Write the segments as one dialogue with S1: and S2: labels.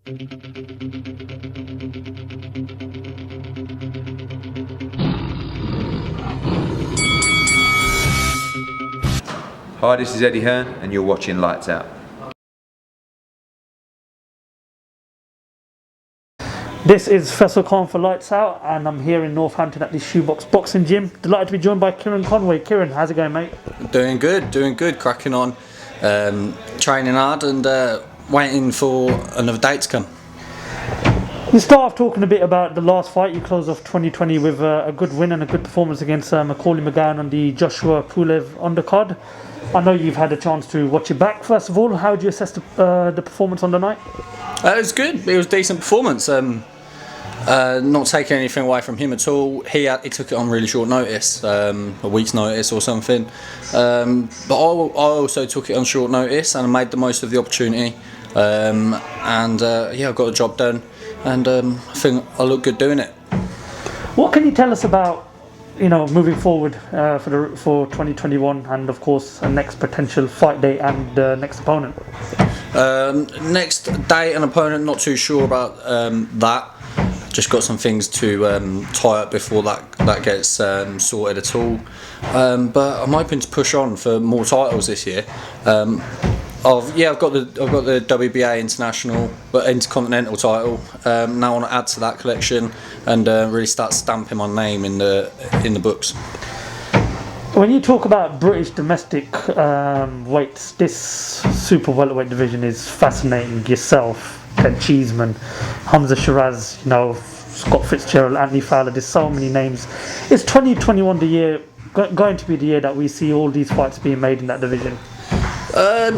S1: Hi, this is Eddie Hearn and you're watching Lights Out.
S2: This is FAISAL Khan for Lights Out, and I'm here in Northampton at the Shoebox Boxing Gym. Delighted to be joined by Kieron Conway. Kieron, how's it going, mate?
S3: Doing good, cracking on. Training hard and waiting for another date to come.
S2: You start off talking a bit about the last fight. You closed off 2020 with a good win and a good performance against Macaulay McGowan on the Joshua Pulev undercard. I know you've had a chance to watch it back. First of all, how do you assess the performance on the night?
S3: It was good. It was a decent performance. Not taking anything away from him at all. He took it on really short notice, a week's notice or something. But I also took it on short notice and I made the most of the opportunity. I got the job done, and I think I look good doing it.
S2: What can you tell us about, moving forward for 2021, and of course a next potential fight date and next opponent?
S3: Next date and opponent, not too sure about that. Just got some things to tie up before that gets sorted at all. But I'm hoping to push on for more titles this year. I've got the WBA international, but intercontinental title. Now I want to add to that collection and really start stamping my name in the books.
S2: When you talk about British domestic weights, this super welterweight division is fascinating. Yourself, Ted Cheeseman, Hamza Shiraz, Scott Fitzgerald, Anthony Fowler. There's so many names. Is 2021 going to be the year that we see all these fights being made in that division?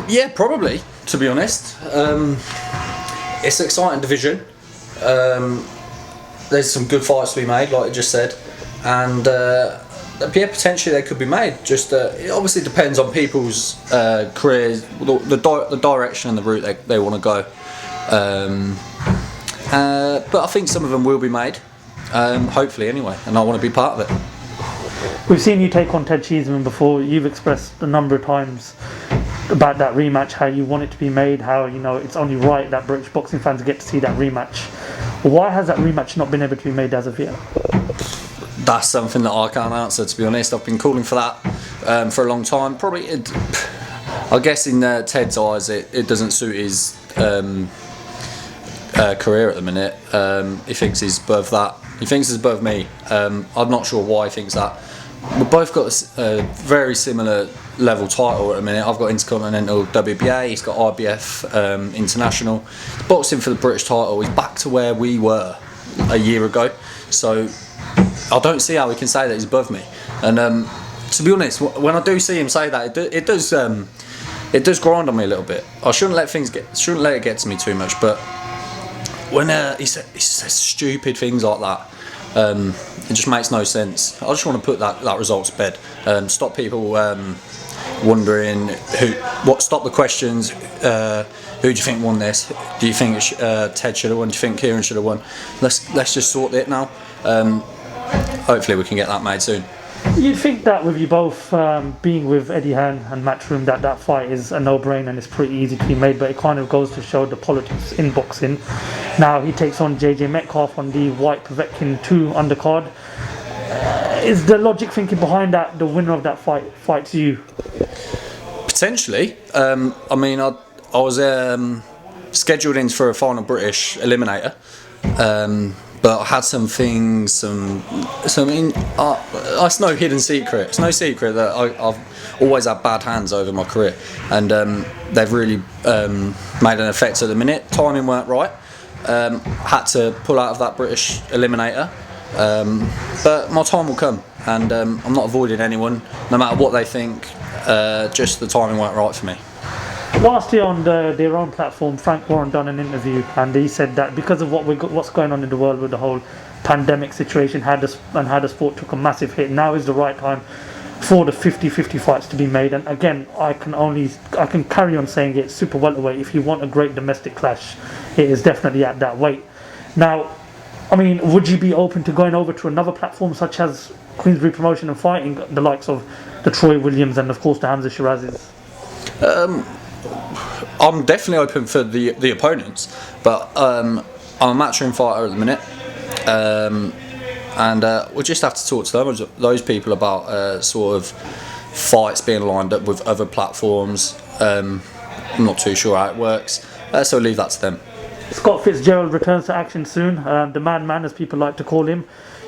S3: Yeah, probably. To be honest, it's an exciting division. There's some good fights to be made, like I just said, and potentially they could be made. Just it obviously depends on people's careers, the direction and the route they want to go. But I think some of them will be made, hopefully anyway, and I want to be part of it.
S2: We've seen you take on Ted Cheeseman before. You've expressed a number of times about that rematch, how you want it to be made, how it's only right that British boxing fans get to see that rematch. Why has that rematch not been able to be made as of yet?
S3: That's something that I can't answer, to be honest. I've been calling for that for a long time. Probably, I guess in Ted's eyes, it doesn't suit his career at the minute. He thinks he's above that. He thinks he's above me. I'm not sure why he thinks that. We've both got a very similar level title at the minute. I've got Intercontinental WBA, he's got IBF International. He's boxing for the British title. He's back to where we were a year ago. So I don't see how he can say that he's above me. And to be honest, when I do see him say that, it does grind on me a little bit. I shouldn't let it get to me too much. But when he says stupid things like that, it just makes no sense. I just want to put that result to bed. Stop people wondering stop the questions. Who do you think won this? Do you think Ted should have won? Do you think Kieron should have won? Let's just sort it now. Hopefully we can get that made soon.
S2: You'd think that with you both being with Eddie Hearn and Matchroom, that fight is a no-brainer and it's pretty easy to be made, but it kind of goes to show the politics in boxing. Now he takes on JJ Metcalf on the White Povetkin 2 undercard. Is the logic thinking behind that the winner of that fight fights you?
S3: Potentially. I mean, I was scheduled in for a final British eliminator. But I had it's no hidden secret. It's no secret that I've always had bad hands over my career, and they've really made an effect at the minute. Timing weren't right. Had to pull out of that British eliminator, but my time will come, and I'm not avoiding anyone, no matter what they think. Just the timing weren't right for me.
S2: Last year on their own platform, Frank Warren done an interview and he said that because of what's going on in the world with the whole pandemic situation, how the sport took a massive hit, now is the right time for the 50-50 fights to be made. And again, I can carry on saying it, super welterweight, if you want a great domestic clash, it is definitely at that weight. Now, I mean, would you be open to going over to another platform such as Queensbury Promotion and fighting the likes of the Troy Williams and of course the Hamza Shirazes?
S3: I'm definitely open for the opponents, but I'm a matchroom fighter at the minute, and we'll just have to talk to those people about sort of fights being lined up with other platforms. I'm not too sure how it works, so I'll leave that to them.
S2: Scott Fitzgerald returns to action soon. The madman, as people like to call him.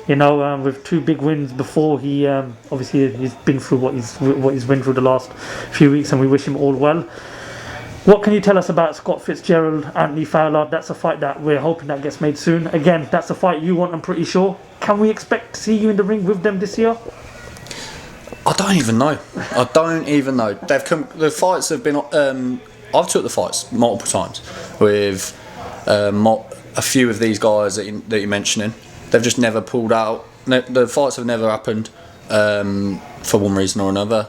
S2: You know, with 2 big wins before, he obviously he's been through what he's been through the last few weeks, and we wish him all well. What can you tell us about Scott Fitzgerald, Anthony Fowler? That's a fight that we're hoping that gets made soon. Again, that's a fight you want, I'm pretty sure. Can we expect to see you in the ring with them this year?
S3: I don't even know. They've come. The fights have been. I've took the fights multiple times with a few of these guys that you're mentioning. They've just never pulled out. The fights have never happened for one reason or another.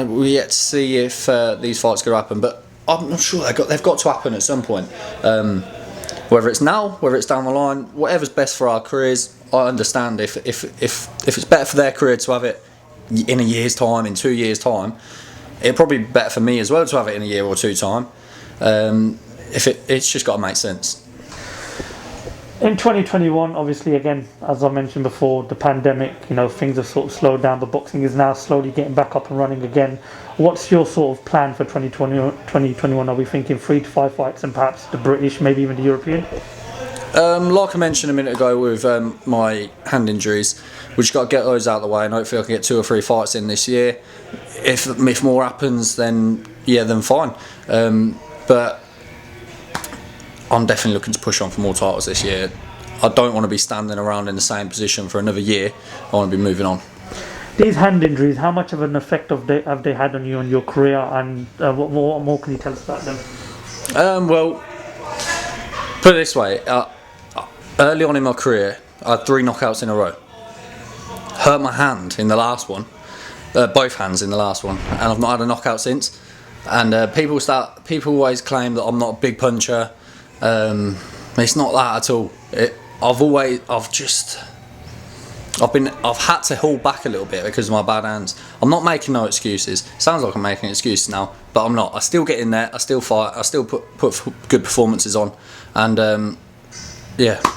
S3: We yet to see if these fights could happen, but I'm not sure they've got to happen at some point. Whether it's now, whether it's down the line, whatever's best for our careers. I understand if it's better for their career to have it in a year's time, in 2 years' time, it'd probably be better for me as well to have it in a year or 2 time. It's just got to make sense.
S2: In 2021, obviously, again, as I mentioned before, the pandemic, you know, things have sort of slowed down, but boxing is now slowly getting back up and running again. What's your sort of plan for 2021? Are we thinking 3 to 5 fights and perhaps the British, maybe even the European?
S3: Like I mentioned a minute ago with my hand injuries, we just got to get those out of the way, and hopefully I can get 2 or 3 fights in this year. If more happens, then fine. But I'm definitely looking to push on for more titles this year. I don't want to be standing around in the same position for another year. I want to be moving on.
S2: These hand injuries, how much of an effect have they had on you and your career, and what more can you tell us about them?
S3: Well, put it this way. Early on in my career, I had 3 knockouts in a row. Hurt my hand in the last one, both hands in the last one, and I've not had a knockout since. And people always claim that I'm not a big puncher. It's not that at all. I've had to hold back a little bit because of my bad hands. I'm not making no excuses. Sounds like I'm making excuses now, but I'm not. I still get in there. I still fight. I still put good performances on, and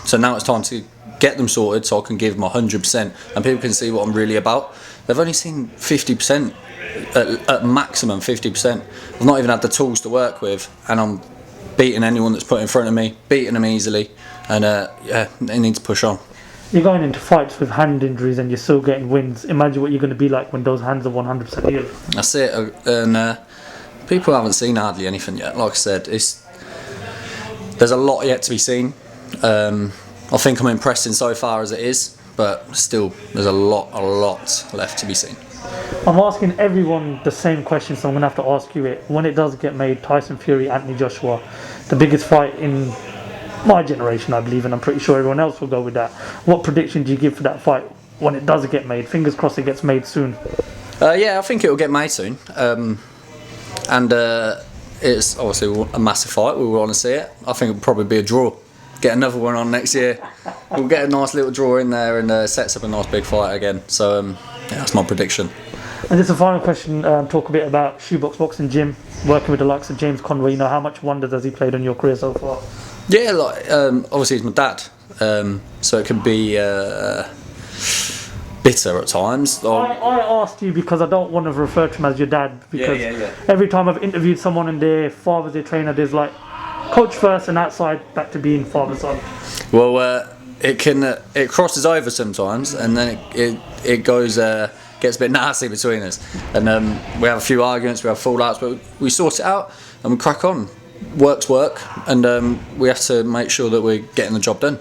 S3: so now it's time to get them sorted so I can give them 100%, and people can see what I'm really about. They've only seen 50%, at maximum 50%. I've not even had the tools to work with, and I'm beating anyone that's put in front of me, beating them easily, and they need to push on.
S2: You're going into fights with hand injuries and you're still getting wins. Imagine what you're going to be like when those hands are 100% healed.
S3: That's it, and people haven't seen hardly anything yet. Like I said, there's a lot yet to be seen. I think I'm impressing so far as it is, but still there's a lot left to be seen.
S2: I'm asking everyone the same question, so I'm going to have to ask you it. When it does get made, Tyson Fury, Anthony Joshua, the biggest fight in my generation, I believe, and I'm pretty sure everyone else will go with that. What prediction do you give for that fight when it does get made? Fingers crossed it gets made soon.
S3: I think it will get made soon. And it's obviously a massive fight. We want to see it. I think it'll probably be a draw. Get another one on next year. We'll get a nice little draw in there, and sets up a nice big fight again. So that's my prediction.
S2: And just a final question, talk a bit about Shoebox Boxing Gym, working with the likes of James Conway. You know, how much wonders has he played on your career so far?
S3: Yeah, obviously he's my dad, so it can be bitter at times.
S2: I asked you because I don't want to refer to him as your dad, because every time I've interviewed someone and their father's their trainer, there's like coach first and outside back to being father son.
S3: Well, it crosses over sometimes, and then it goes gets a bit nasty between us, and we have a few arguments, we have fallouts, but we sort it out and we crack on. Work's work, and we have to make sure that we're getting the job done.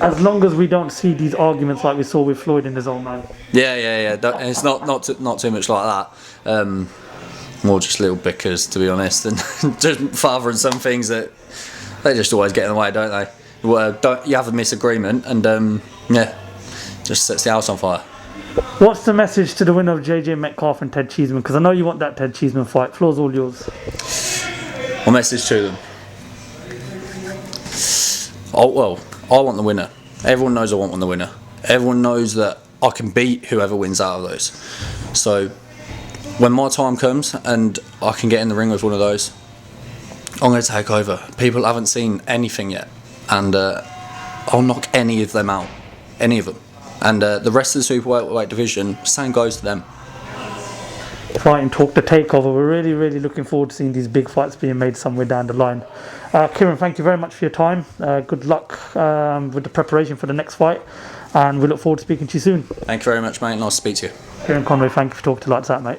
S2: As long as we don't see these arguments like we saw with Floyd and his old man.
S3: Yeah. It's not too much like that. More just little bickers, to be honest, and just father and son things that they just always get in the way, don't they? Well, you have a misagreement, and just sets the house on fire.
S2: What's the message to the winner of JJ Metcalf and Ted Cheeseman? Because I know you want that Ted Cheeseman fight. Floor's all yours.
S3: My message to them. I want the winner. Everyone knows I want the winner. Everyone knows that I can beat whoever wins out of those. So when my time comes and I can get in the ring with one of those, I'm going to take over. People haven't seen anything yet, and I'll knock any of them out, any of them. And the rest of the super welterweight division, same goes to them.
S2: Fighting Talk, the takeover. We're really, really looking forward to seeing these big fights being made somewhere down the line. Kieron, thank you very much for your time. Good luck with the preparation for the next fight, and we look forward to speaking to you soon.
S3: Thank you very much, mate. Nice to speak to you.
S2: Kieron Conway, thank you for talking to Lights Out, mate.